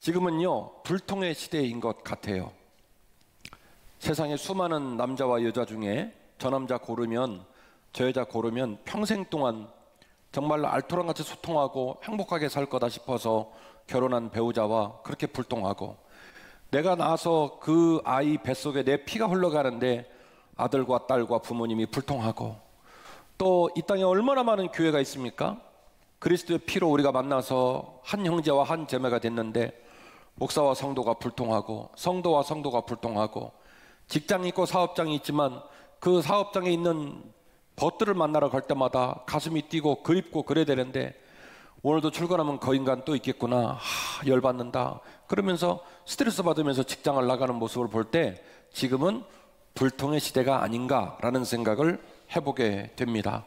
지금은요, 불통의 시대인 것 같아요. 세상에 수많은 남자와 여자 중에 저 남자 고르면, 저 여자 고르면 평생 동안 정말 알토란같이 소통하고 행복하게 살 거다 싶어서 결혼한 배우자와 그렇게 불통하고, 내가 낳아서 그 아이 뱃속에 내 피가 흘러가는데 아들과 딸과 부모님이 불통하고, 또 이 땅에 얼마나 많은 교회가 있습니까? 그리스도의 피로 우리가 만나서 한 형제와 한 자매가 됐는데 목사와 성도가 불통하고, 성도와 성도가 불통하고, 직장이 있고 사업장이 있지만 그 사업장에 있는 벗들을 만나러 갈 때마다 가슴이 뛰고 그립고 그래야 되는데, 오늘도 출근하면 그 인간 또 있겠구나, 열받는다 그러면서 스트레스 받으면서 직장을 나가는 모습을 볼 때 지금은 불통의 시대가 아닌가라는 생각을 해보게 됩니다.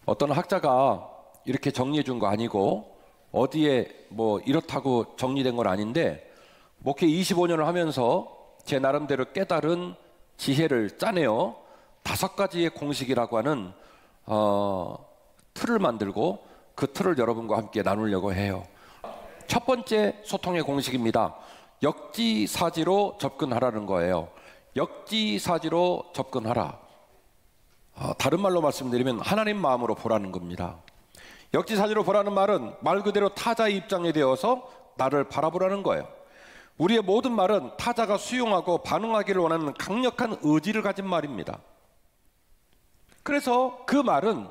어떤 학자가 이렇게 정리해 준 거 아니고 어디에 뭐 이렇다고 정리된 건 아닌데, 목회 25년을 하면서 제 나름대로 깨달은 지혜를 짜내어 5가지의 공식이라고 하는 틀을 만들고 그 틀을 여러분과 함께 나누려고 해요. 첫 번째 소통의 공식입니다. 역지사지로 접근하라는 거예요. 역지사지로 접근하라. 다른 말로 말씀드리면 하나님 마음으로 보라는 겁니다. 역지사지로 보라는 말은 말 그대로 타자의 입장에 대어서 나를 바라보라는 거예요. 우리의 모든 말은 타자가 수용하고 반응하기를 원하는 강력한 의지를 가진 말입니다. 그래서 그 말은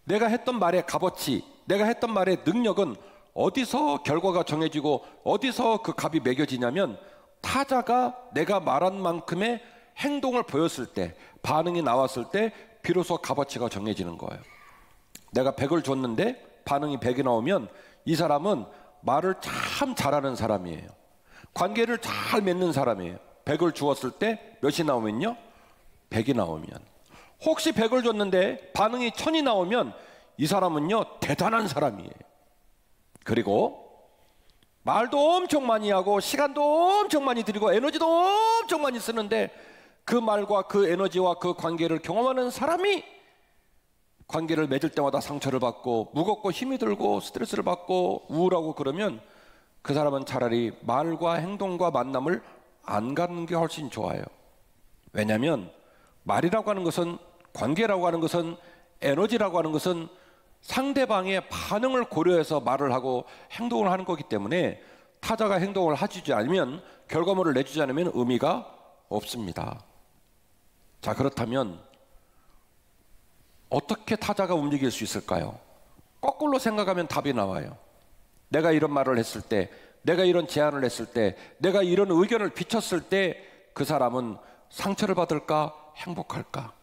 내가 했던 말의 값어치, 내가 했던 말의 능력은 어디서 결과가 정해지고 어디서 그 값이 매겨지냐면, 타자가 내가 말한 만큼의 행동을 보였을 때, 반응이 나왔을 때 비로소 값어치가 정해지는 거예요. 내가 100을 줬는데 반응이 100이 나오면 이 사람은 말을 참 잘하는 사람이에요. 관계를 잘 맺는 사람이에요. 100을 주었을 때 몇이 나오면요? 100이 나오면. 혹시 100을 줬는데 반응이 1000이 나오면 이 사람은요, 대단한 사람이에요. 그리고 말도 엄청 많이 하고 시간도 엄청 많이 들이고 에너지도 엄청 많이 쓰는데 그 말과 그 에너지와 그 관계를 경험하는 사람이 관계를 맺을 때마다 상처를 받고 무겁고 힘이 들고 스트레스를 받고 우울하고 그러면 그 사람은 차라리 말과 행동과 만남을 안 갖는 게 훨씬 좋아요. 왜냐하면 말이라고 하는 것은, 관계라고 하는 것은, 에너지라고 하는 것은 상대방의 반응을 고려해서 말을 하고 행동을 하는 거기 때문에 타자가 행동을 해주지 않으면, 결과물을 내주지 않으면 의미가 없습니다. 자, 그렇다면 어떻게 타자가 움직일 수 있을까요? 거꾸로 생각하면 답이 나와요. 내가 이런 말을 했을 때, 내가 이런 제안을 했을 때, 내가 이런 의견을 비쳤을 때 그 사람은 상처를 받을까, 행복할까?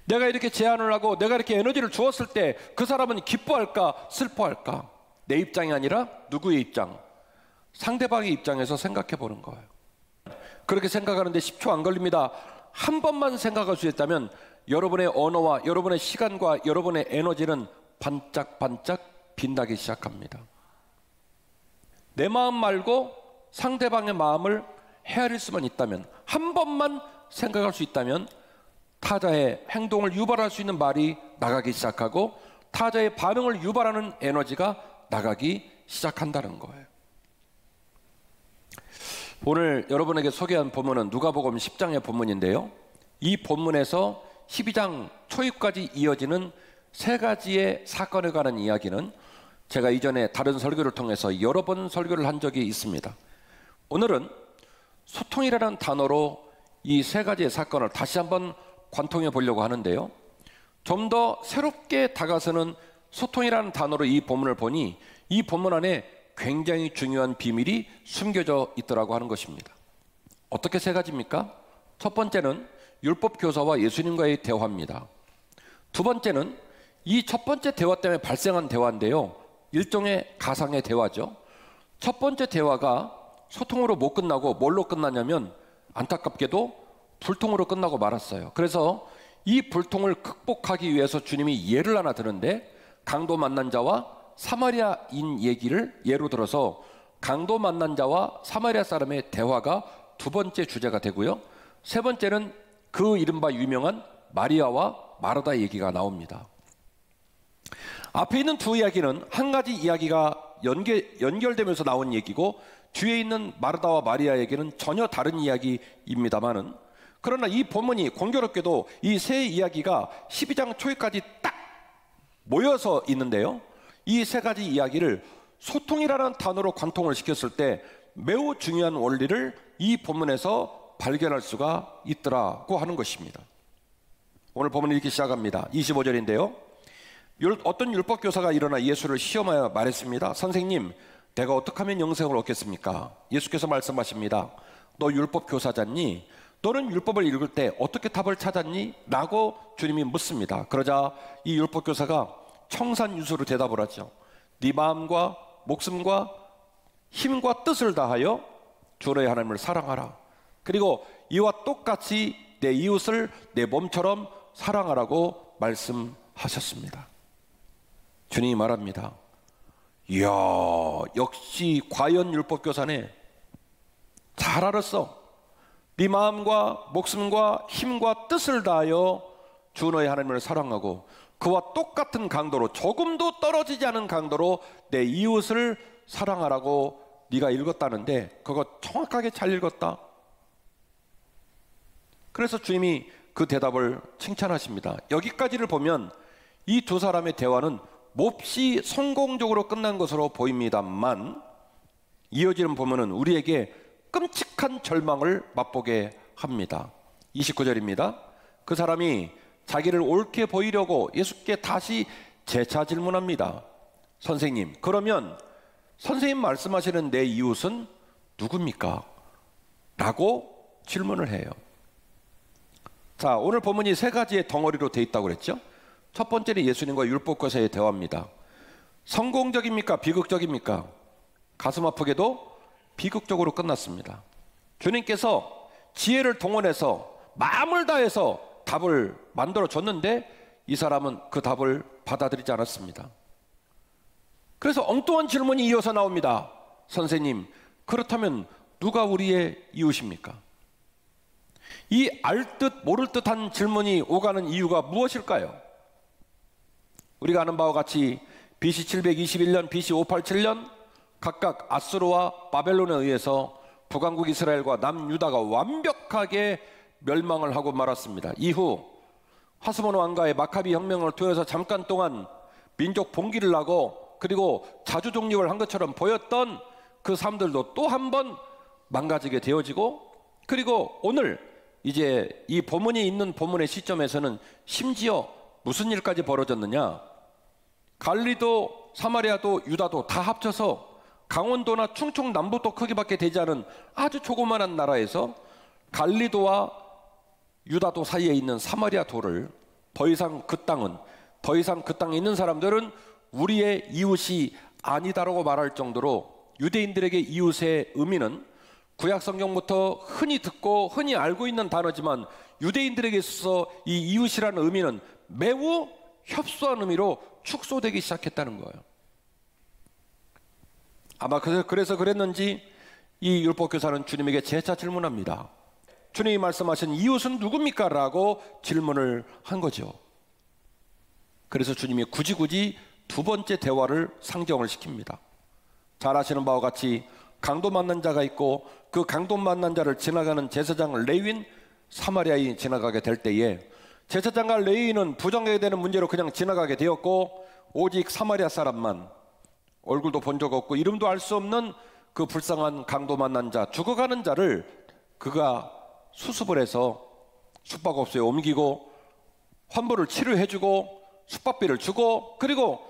내가 이렇게 제안을 하고 내가 이렇게 에너지를 주었을 때 그 사람은 기뻐할까, 슬퍼할까? 내 입장이 아니라 누구의 입장? 상대방의 입장에서 생각해 보는 거예요. 그렇게 생각하는데 10초 안 걸립니다. 한 번만 생각할 수 있다면 여러분의 언어와 여러분의 시간과 여러분의 에너지는 반짝반짝 빛나기 시작합니다. 내 마음 말고 상대방의 마음을 헤아릴 수만 있다면, 한 번만 생각할 수 있다면 타자의 행동을 유발할 수 있는 말이 나가기 시작하고 타자의 반응을 유발하는 에너지가 나가기 시작한다는 거예요. 오늘 여러분에게 소개한 본문은 누가복음 10장의 본문인데요, 이 본문에서 12장 초입까지 이어지는 3가지의 사건에 관한 이야기는 제가 이전에 다른 설교를 통해서 여러 번 설교를 한 적이 있습니다. 오늘은 소통이라는 단어로 이 3가지의 사건을 다시 한번 관통해 보려고 하는데요, 좀 더 새롭게 다가서는 소통이라는 단어로 이 본문을 보니 이 본문 안에 굉장히 중요한 비밀이 숨겨져 있더라고 하는 것입니다. 어떻게 3가지입니까? 첫 번째는 율법 교사와 예수님과의 대화입니다. 두 번째는 이 첫 번째 대화 때문에 발생한 대화인데요, 일종의 가상의 대화죠. 첫 번째 대화가 소통으로 못 끝나고 뭘로 끝나냐면 안타깝게도 불통으로 끝나고 말았어요. 그래서 이 불통을 극복하기 위해서 주님이 예를 하나 드는데, 강도 만난 자와 사마리아인 얘기를 예로 들어서 강도 만난 자와 사마리아 사람의 대화가 두 번째 주제가 되고요, 세 번째는 그 이른바 유명한 마리아와 마르다 얘기가 나옵니다. 앞에 있는 두 이야기는 한 가지 이야기가 연결되면서 나온 얘기고 뒤에 있는 마르다와 마리아에게는 전혀 다른 이야기입니다만은, 그러나 이 본문이 공교롭게도 이 세 이야기가 12장 초에까지 딱 모여서 있는데요, 이 세 가지 이야기를 소통이라는 단어로 관통을 시켰을 때 매우 중요한 원리를 이 본문에서 발견할 수가 있더라고 하는 것입니다. 오늘 본문이 이렇게 시작합니다. 25절인데요, 어떤 율법교사가 일어나 예수를 시험하여 말했습니다. 선생님, 내가 어떻게 하면 영생을 얻겠습니까? 예수께서 말씀하십니다. 너 율법교사잖니? 너는 율법을 읽을 때 어떻게 답을 찾았니? 라고 주님이 묻습니다. 그러자 이 율법교사가 청산유수로 대답을 하죠. 네 마음과 목숨과 힘과 뜻을 다하여 주 너의 하나님을 사랑하라. 그리고 이와 똑같이 내 이웃을 내 몸처럼 사랑하라고 말씀하셨습니다. 주님이 말합니다. 이야, 역시 과연 율법교사네. 잘 알았어. 네 마음과 목숨과 힘과 뜻을 다하여 주 너의 하나님을 사랑하고 그와 똑같은 강도로, 조금도 떨어지지 않은 강도로 내 이웃을 사랑하라고 네가 읽었다는데 그거 정확하게 잘 읽었다. 그래서 주님이 그 대답을 칭찬하십니다. 여기까지를 보면 이 두 사람의 대화는 몹시 성공적으로 끝난 것으로 보입니다만, 이어지는 본문은 우리에게 끔찍한 절망을 맛보게 합니다. 29절입니다. 그 사람이 자기를 옳게 보이려고 예수께 다시 재차 질문합니다. 선생님, 그러면 선생님 말씀하시는 내 이웃은 누굽니까? 라고 질문을 해요. 자, 오늘 본문이 세 가지의 덩어리로 돼 있다고 그랬죠? 첫 번째는 예수님과 율법교사의 대화입니다. 성공적입니까? 비극적입니까? 가슴 아프게도 비극적으로 끝났습니다. 주님께서 지혜를 동원해서 마음을 다해서 답을 만들어 줬는데 이 사람은 그 답을 받아들이지 않았습니다. 그래서 엉뚱한 질문이 이어서 나옵니다. 선생님, 그렇다면 누가 우리의 이웃입니까? 이 알 듯 모를 듯한 질문이 오가는 이유가 무엇일까요? 우리가 아는 바와 같이 BC 721년, BC 587년 각각 아수르와 바벨론에 의해서 북왕국 이스라엘과 남유다가 완벽하게 멸망을 하고 말았습니다. 이후 하스몬 왕가의 마카비 혁명을 통해서 잠깐 동안 민족 봉기를 하고 그리고 자주 독립을 한 것처럼 보였던 그 사람들도 또 한 번 망가지게 되어지고, 그리고 오늘 이제 이 본문이 있는 본문의 시점에서는 심지어 무슨 일까지 벌어졌느냐? 갈리도 사마리아도 유다도 다 합쳐서 강원도나 충청 남부도 크기밖에 되지 않은 아주 조그마한 나라에서 갈리도와 유다도 사이에 있는 사마리아 도를 더 이상 그 땅에 있는 사람들은 우리의 이웃이 아니다라고 말할 정도로 유대인들에게 이웃의 의미는 구약 성경부터 흔히 듣고 흔히 알고 있는 단어지만 유대인들에게 있어서 이 이웃이라는 의미는 매우 협소한 의미로 축소되기 시작했다는 거예요. 아마 그래서 그랬는지 이 율법교사는 주님에게 재차 질문합니다. 주님이 말씀하신 이웃은 누굽니까? 라고 질문을 한 거죠. 그래서 주님이 굳이 두 번째 대화를 상정을 시킵니다. 잘 아시는 바와 같이 강도 만난 자가 있고 그 강도 만난 자를 지나가는 제사장 레위인 사마리아인이 지나가게 될 때에 제사장과 레위인은 부정하게 되는 문제로 그냥 지나가게 되었고, 오직 사마리아 사람만 얼굴도 본 적 없고 이름도 알 수 없는 그 불쌍한 강도 만난 자, 죽어가는 자를 그가 수습을 해서 숙박업소에 옮기고 환부를 치료해주고 숙박비를 주고, 그리고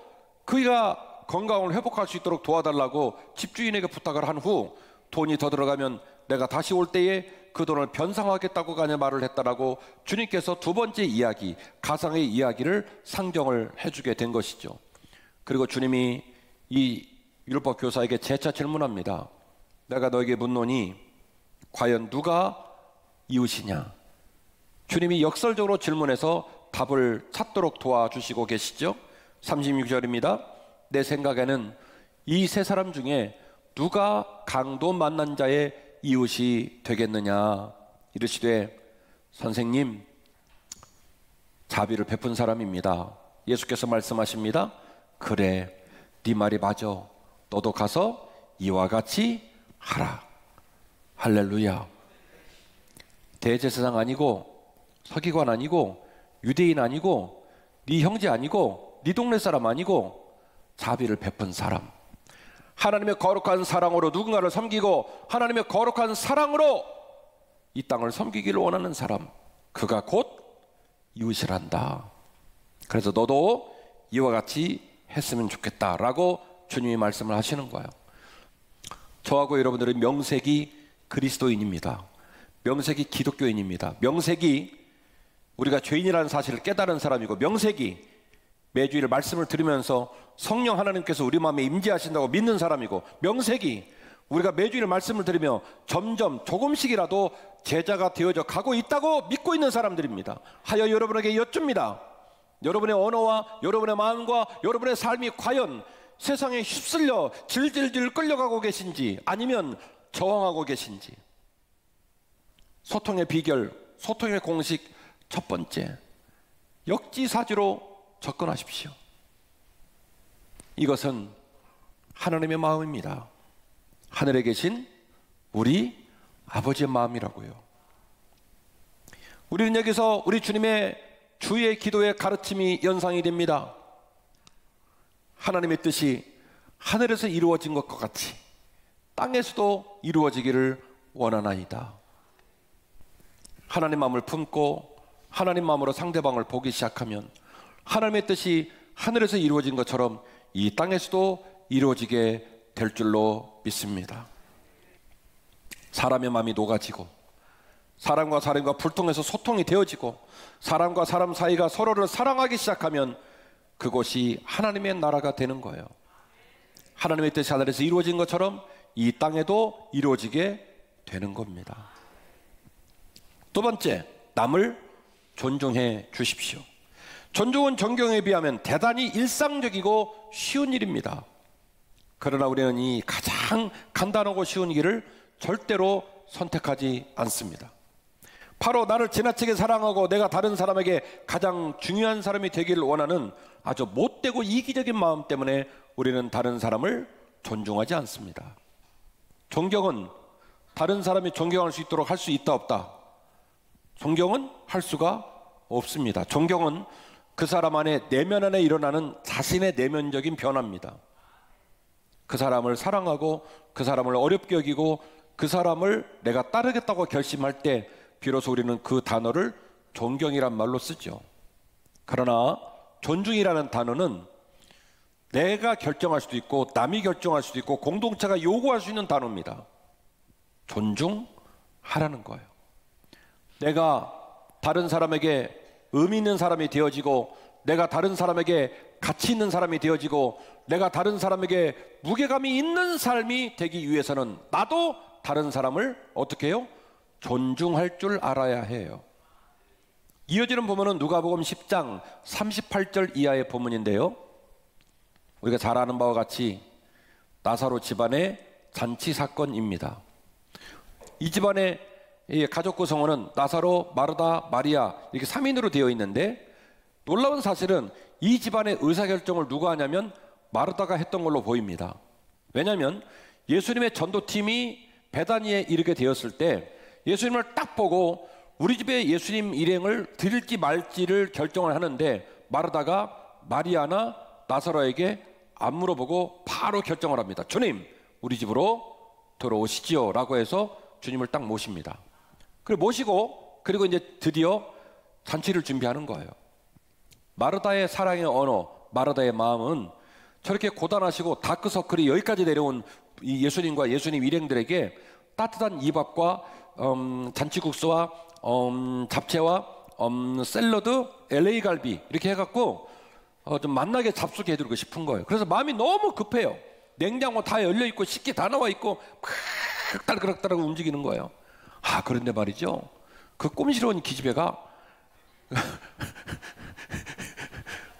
그가 건강을 회복할 수 있도록 도와달라고 집주인에게 부탁을 한 후 돈이 더 들어가면 내가 다시 올 때에 그 돈을 변상하겠다고 가냐 말을 했다라고 주님께서 두 번째 이야기, 가상의 이야기를 상정을 해주게 된 것이죠. 그리고 주님이 이 율법교사에게 재차 질문합니다. 내가 너에게 묻노니 과연 누가 이웃이냐? 주님이 역설적으로 질문해서 답을 찾도록 도와주시고 계시죠. 36절입니다. 내 생각에는 이 세 사람 중에 누가 강도 만난 자의 이웃이 되겠느냐? 이르시되 선생님, 자비를 베푼 사람입니다. 예수께서 말씀하십니다. 그래, 네 말이 맞아. 너도 가서 이와 같이 하라. 할렐루야. 대제사장 아니고 서기관 아니고 유대인 아니고 네 형제 아니고 네 동네 사람 아니고 자비를 베푼 사람, 하나님의 거룩한 사랑으로 누군가를 섬기고 하나님의 거룩한 사랑으로 이 땅을 섬기기를 원하는 사람, 그가 곧 이웃이란다. 그래서 너도 이와 같이 했으면 좋겠다라고 주님이 말씀을 하시는 거예요. 저하고 여러분들은 명색이 그리스도인입니다. 명색이 기독교인입니다. 명색이 우리가 죄인이라는 사실을 깨달은 사람이고, 명색이 매주일 말씀을 들으면서 성령 하나님께서 우리 마음에 임재하신다고 믿는 사람이고, 명색이 우리가 매주일 말씀을 들으며 점점 조금씩이라도 제자가 되어져 가고 있다고 믿고 있는 사람들입니다. 하여 여러분에게 여쭙니다. 여러분의 언어와 여러분의 마음과 여러분의 삶이 과연 세상에 휩쓸려 질질질 끌려가고 계신지 아니면 저항하고 계신지. 소통의 비결, 소통의 공식 첫 번째, 역지사지로 접근하십시오. 이것은 하나님의 마음입니다. 하늘에 계신 우리 아버지의 마음이라고요. 우리는 여기서 우리 주님의 주의 기도의 가르침이 연상이 됩니다. 하나님의 뜻이 하늘에서 이루어진 것과 같이 땅에서도 이루어지기를 원하나이다. 하나님 마음을 품고 하나님 마음으로 상대방을 보기 시작하면 하나님의 뜻이 하늘에서 이루어진 것처럼 이 땅에서도 이루어지게 될 줄로 믿습니다. 사람의 마음이 녹아지고 사람과 사람과 불통해서 소통이 되어지고 사람과 사람 사이가 서로를 사랑하기 시작하면 그곳이 하나님의 나라가 되는 거예요. 하나님의 뜻이 하늘에서 이루어진 것처럼 이 땅에도 이루어지게 되는 겁니다. 두 번째, 남을 존중해 주십시오. 존중은 존경에 비하면 대단히 일상적이고 쉬운 일입니다. 그러나 우리는 이 가장 간단하고 쉬운 길을 절대로 선택하지 않습니다. 바로 나를 지나치게 사랑하고 내가 다른 사람에게 가장 중요한 사람이 되기를 원하는 아주 못되고 이기적인 마음 때문에 우리는 다른 사람을 존중하지 않습니다. 존경은 다른 사람이 존경할 수 있도록 할 수 있다 없다? 존경은 할 수가 없습니다. 존경은 그 사람 안에 내면 안에 일어나는 자신의 내면적인 변화입니다. 그 사람을 사랑하고 그 사람을 어렵게 여기고 그 사람을 내가 따르겠다고 결심할 때 비로소 우리는 그 단어를 존경이란 말로 쓰죠. 그러나 존중이라는 단어는 내가 결정할 수도 있고 남이 결정할 수도 있고 공동체가 요구할 수 있는 단어입니다. 존중하라는 거예요. 내가 다른 사람에게 의미 있는 사람이 되어지고 내가 다른 사람에게 가치 있는 사람이 되어지고 내가 다른 사람에게 무게감이 있는 삶이 되기 위해서는 나도 다른 사람을 어떻게 해요? 존중할 줄 알아야 해요. 이어지는 본문은 누가복음 10장 38절 이하의 본문인데요, 우리가 잘 아는 바와 같이 나사로 집안의 잔치 사건입니다. 이 집안의 가족 구성원은 나사로, 마르다, 마리아 이렇게 3인으로 되어 있는데, 놀라운 사실은 이 집안의 의사결정을 누가 하냐면 마르다가 했던 걸로 보입니다. 왜냐하면 예수님의 전도팀이 베다니에 이르게 되었을 때 예수님을 딱 보고 우리 집에 예수님 일행을 드릴지 말지를 결정을 하는데, 마르다가 마리아나 나사로에게 안 물어보고 바로 결정을 합니다. 주님, 우리 집으로 들어오시지요 라고 해서 주님을 딱 모십니다. 그리고 모시고 그리고 이제 드디어 잔치를 준비하는 거예요. 마르다의 사랑의 언어, 마르다의 마음은 저렇게 고단하시고 다크서클이 여기까지 내려온 이 예수님과 예수님 일행들에게 따뜻한 이밥과 잔치국수와 잡채와 샐러드, LA 갈비 이렇게 해갖고 좀 만나게 잡수게 해드리고 싶은 거예요. 그래서 마음이 너무 급해요. 냉장고 다 열려있고 식기 다 나와있고 막 딸그락딸그락 움직이는 거예요. 아, 그런데 말이죠, 그 꼼시러운 기집애가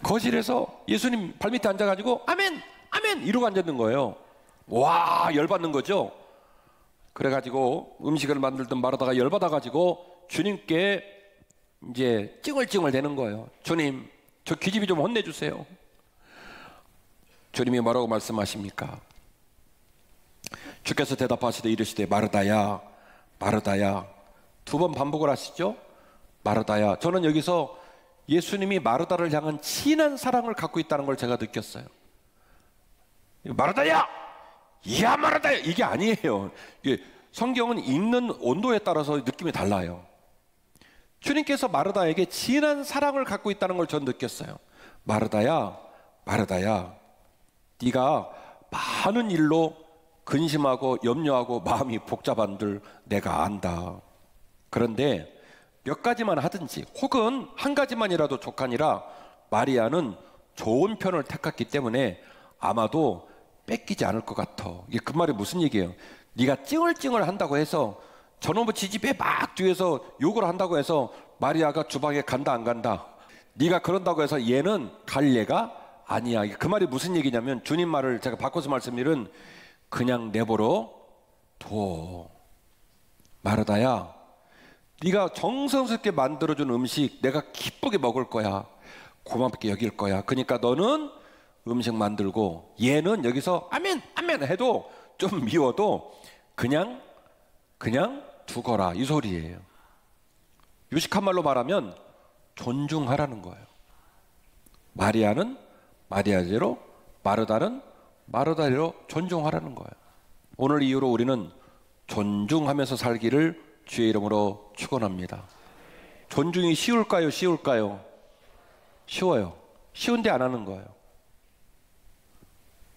거실에서 예수님 발밑에 앉아가지고 아멘 아멘 이러고 앉았는 거예요. 와, 열받는 거죠. 그래가지고 음식을 만들던 마르다가 열받아가지고 주님께 이제 찡얼찡얼 대는 거예요. 주님, 저 기집애 좀 혼내주세요. 주님이 뭐라고 말씀하십니까? 주께서 대답하시되 이르시되 마르다야 마르다야. 2번 반복을 하시죠. 마르다야. 저는 여기서 예수님이 마르다를 향한 진한 사랑을 갖고 있다는 걸 제가 느꼈어요. 마르다야! 야 마르다야! 이게 아니에요. 이게 성경은 읽는 온도에 따라서 느낌이 달라요. 주님께서 마르다에게 진한 사랑을 갖고 있다는 걸 전 느꼈어요. 마르다야 마르다야, 네가 많은 일로 근심하고 염려하고 마음이 복잡한들 내가 안다. 그런데 몇 가지만 하든지 혹은 한 가지만이라도 족하니라 마리아는 좋은 편을 택했기 때문에 아마도 뺏기지 않을 것 같아. 이게 그 말이 무슨 얘기예요? 네가 찡얼찡얼 한다고 해서 저놈의 지집에 막 뒤에서 욕을 한다고 해서 마리아가 주방에 간다 안 간다, 네가 그런다고 해서 얘는 갈 예가 아니야. 그 말이 무슨 얘기냐면, 주님 말을 제가 바꿔서 말씀드리면 그냥 내버려 둬. 마르다야, 네가 정성스럽게 만들어준 음식 내가 기쁘게 먹을 거야. 고맙게 여길 거야. 그러니까 너는 음식 만들고 얘는 여기서 아멘 아멘 해도 좀 미워도 그냥 두거라, 이 소리예요. 유식한 말로 말하면 존중하라는 거예요. 마리아는 마리아대로, 마르다는 마르다대로 존중하라는 거예요. 오늘 이후로 우리는 존중하면서 살기를 주의 이름으로 축원합니다. 존중이 쉬울까요? 쉬울까요? 쉬워요. 쉬운데 안 하는 거예요.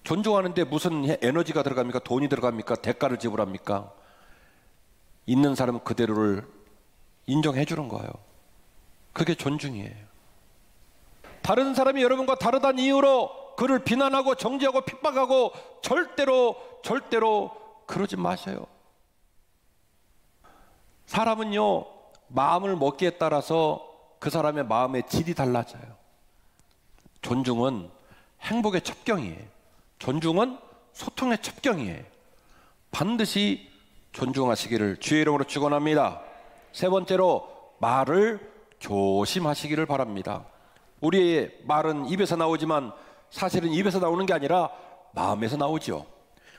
존중하는데 무슨 에너지가 들어갑니까? 돈이 들어갑니까? 대가를 지불합니까? 있는 사람 그대로를 인정해 주는 거예요. 그게 존중이에요. 다른 사람이 여러분과 다르다는 이유로 그를 비난하고 정죄하고 핍박하고 절대로 그러지 마세요. 사람은요, 마음을 먹기에 따라서 그 사람의 마음의 질이 달라져요. 존중은 행복의 첩경이에요. 존중은 소통의 첩경이에요. 반드시 존중하시기를 주의 이름으로 축원합니다. 세 번째로, 말을 조심하시기를 바랍니다. 우리의 말은 입에서 나오지만 사실은 입에서 나오는 게 아니라 마음에서 나오죠.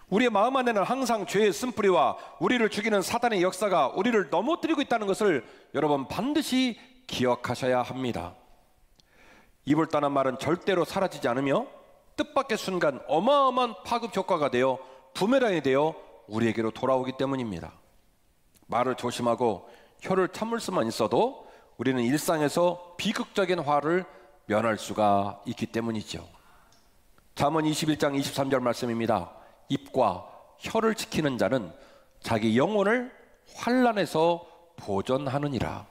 우리의 마음 안에는 항상 죄의 쓴뿌리와 우리를 죽이는 사단의 역사가 우리를 넘어뜨리고 있다는 것을 여러분 반드시 기억하셔야 합니다. 입을 떠난 말은 절대로 사라지지 않으며 뜻밖의 순간 어마어마한 파급 효과가 되어 부메랑이 되어 우리에게로 돌아오기 때문입니다. 말을 조심하고 혀를 참을 수만 있어도 우리는 일상에서 비극적인 화를 면할 수가 있기 때문이죠. 잠언 21장 23절 말씀입니다. 입과 혀를 지키는 자는 자기 영혼을 환난에서 보존하느니라.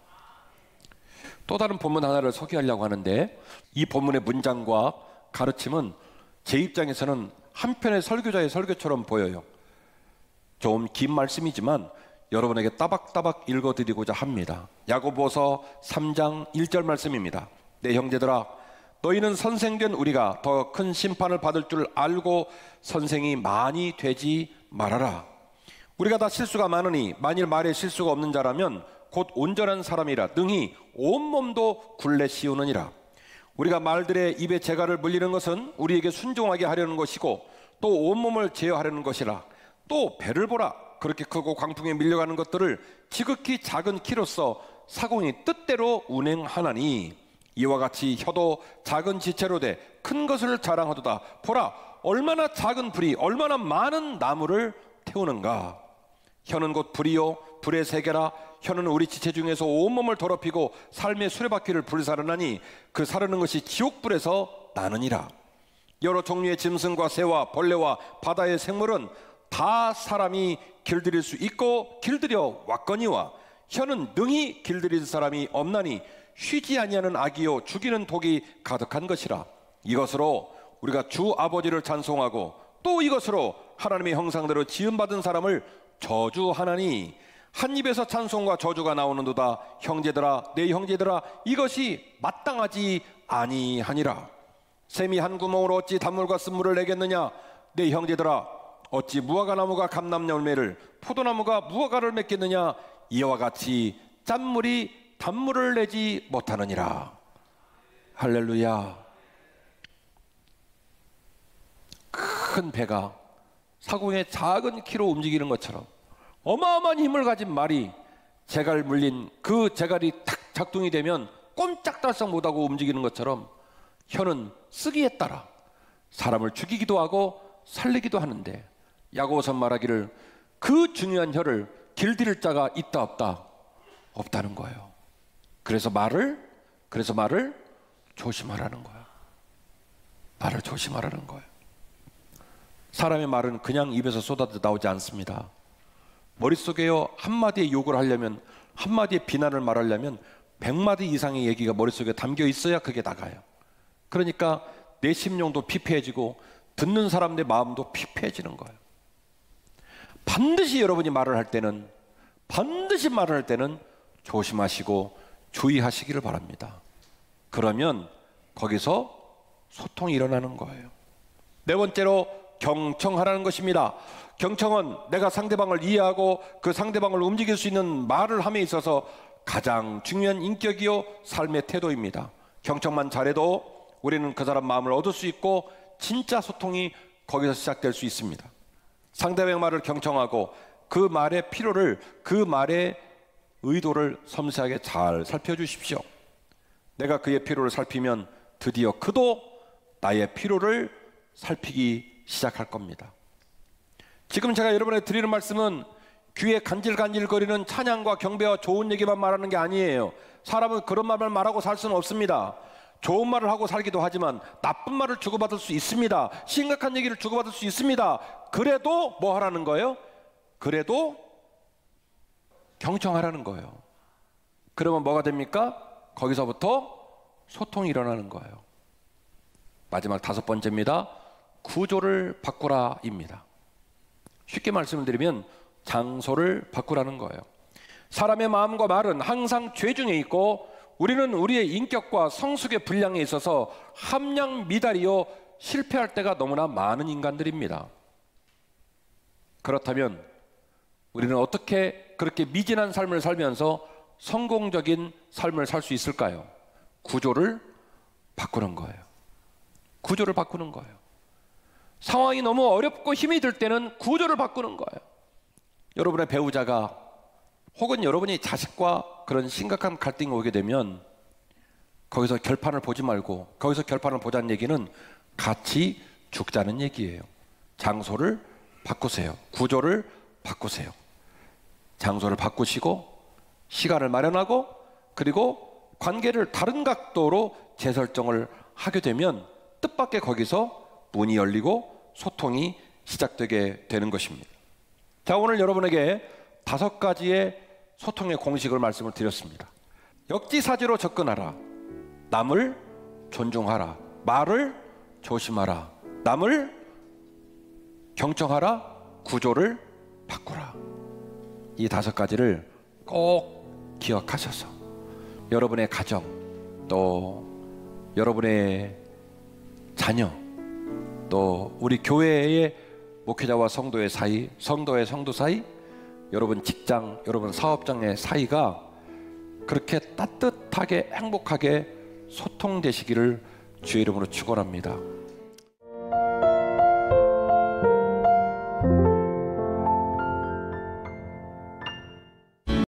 또 다른 본문 하나를 소개하려고 하는데, 이 본문의 문장과 가르침은 제 입장에서는 한편의 설교자의 설교처럼 보여요. 좀 긴 말씀이지만 여러분에게 따박따박 읽어드리고자 합니다. 야고보서 3장 1절 말씀입니다. 내 형제들아, 너희는 선생된 우리가 더 큰 심판을 받을 줄 알고 선생이 많이 되지 말아라. 우리가 다 실수가 많으니 만일 말에 실수가 없는 자라면 곧 온전한 사람이라 능히 온몸도 굴레 씌우느니라. 우리가 말들의 입에 재갈을 물리는 것은 우리에게 순종하게 하려는 것이고 또 온몸을 제어하려는 것이라. 또 배를 보라. 그렇게 크고 광풍에 밀려가는 것들을 지극히 작은 키로서 사공이 뜻대로 운행하나니 이와 같이 혀도 작은 지체로 돼 큰 것을 자랑하도다. 보라, 얼마나 작은 불이 얼마나 많은 나무를 태우는가. 혀는 곧 불이요 불의 세계라. 혀는 우리 지체 중에서 온몸을 더럽히고 삶의 수레바퀴를 불사르나니 그 사르는 것이 지옥불에서 나느니라. 여러 종류의 짐승과 새와 벌레와 바다의 생물은 다 사람이 길들일 수 있고 길들여 왔거니와 혀는 능히 길들일 사람이 없나니 쉬지 아니하는 악이요 죽이는 독이 가득한 것이라. 이것으로 우리가 주 아버지를 찬송하고 또 이것으로 하나님의 형상대로 지음받은 사람을 저주하나니 한 입에서 찬송과 저주가 나오는도다. 형제들아, 내 형제들아, 이것이 마땅하지 아니하니라. 샘이 한 구멍으로 어찌 단물과 쓴물을 내겠느냐. 내 형제들아, 어찌 무화과나무가 감람 열매를 포도나무가 무화과를 맺겠느냐. 이와 같이 짠물이 단물을 내지 못하느니라. 할렐루야. 큰 배가 사공의 작은 키로 움직이는 것처럼 어마어마한 힘을 가진 말이 재갈 물린 그 재갈이 탁 작동이 되면 꼼짝달싹 못하고 움직이는 것처럼 혀는 쓰기에 따라 사람을 죽이기도 하고 살리기도 하는데, 야고보서 말하기를 그 중요한 혀를 길들일 자가 있다 없다? 없다는 거예요. 그래서 말을 조심하라는 거예요. 말을 조심하라는 거예요. 사람의 말은 그냥 입에서 쏟아져 나오지 않습니다. 머릿속에요, 한마디의 욕을 하려면, 한마디의 비난을 말하려면 100마디 이상의 얘기가 머릿속에 담겨 있어야 그게 나가요. 그러니까 내 심령도 피폐해지고 듣는 사람의 마음도 피폐해지는 거예요. 반드시 여러분이 말을 할 때는 조심하시고 주의하시기를 바랍니다. 그러면 거기서 소통이 일어나는 거예요. 네 번째로 경청하라는 것입니다. 경청은 내가 상대방을 이해하고 그 상대방을 움직일 수 있는 말을 함에 있어서 가장 중요한 인격이요 삶의 태도입니다. 경청만 잘해도 우리는 그 사람 마음을 얻을 수 있고 진짜 소통이 거기서 시작될 수 있습니다. 상대방의 말을 경청하고 그 말의 필요를, 그 말의 의도를 섬세하게 잘 살펴주십시오. 내가 그의 필요를 살피면 드디어 그도 나의 필요를 살피기 시작할 겁니다. 지금 제가 여러분에게 드리는 말씀은 귀에 간질간질거리는 찬양과 경배와 좋은 얘기만 말하는 게 아니에요. 사람은 그런 말만 말하고 살 수는 없습니다. 좋은 말을 하고 살기도 하지만 나쁜 말을 주고받을 수 있습니다. 심각한 얘기를 주고받을 수 있습니다. 그래도 뭐 하라는 거예요? 그래도 경청하라는 거예요. 그러면 뭐가 됩니까? 거기서부터 소통이 일어나는 거예요. 마지막 다섯 번째입니다. 구조를 바꾸라입니다. 쉽게 말씀을 드리면 장소를 바꾸라는 거예요. 사람의 마음과 말은 항상 죄중에 있고 우리는 우리의 인격과 성숙의 분량에 있어서 함량 미달이요 실패할 때가 너무나 많은 인간들입니다. 그렇다면 우리는 어떻게 그렇게 미진한 삶을 살면서 성공적인 삶을 살 수 있을까요? 구조를 바꾸는 거예요. 구조를 바꾸는 거예요. 상황이 너무 어렵고 힘이 들 때는 구조를 바꾸는 거예요. 여러분의 배우자가 혹은 여러분이 자식과 그런 심각한 갈등이 오게 되면 거기서 결판을 보지 말고, 거기서 결판을 보자는 얘기는 같이 죽자는 얘기예요. 장소를 바꾸세요. 구조를 바꾸세요. 장소를 바꾸시고 시간을 마련하고 그리고 관계를 다른 각도로 재설정을 하게 되면 뜻밖의 거기서 문이 열리고 소통이 시작되게 되는 것입니다. 자, 오늘 여러분에게 5가지의 소통의 공식을 말씀을 드렸습니다. 역지사지로 접근하라. 남을 존중하라. 말을 조심하라. 남을 경청하라. 구조를 바꾸라. 이 5가지를 꼭 기억하셔서 여러분의 가정, 또 여러분의 자녀, 또 우리 교회의 목회자와 성도의 사이, 성도의 성도 사이, 여러분 직장, 여러분 사업장의 사이가 그렇게 따뜻하게 행복하게 소통되시기를 주의 이름으로 축원합니다.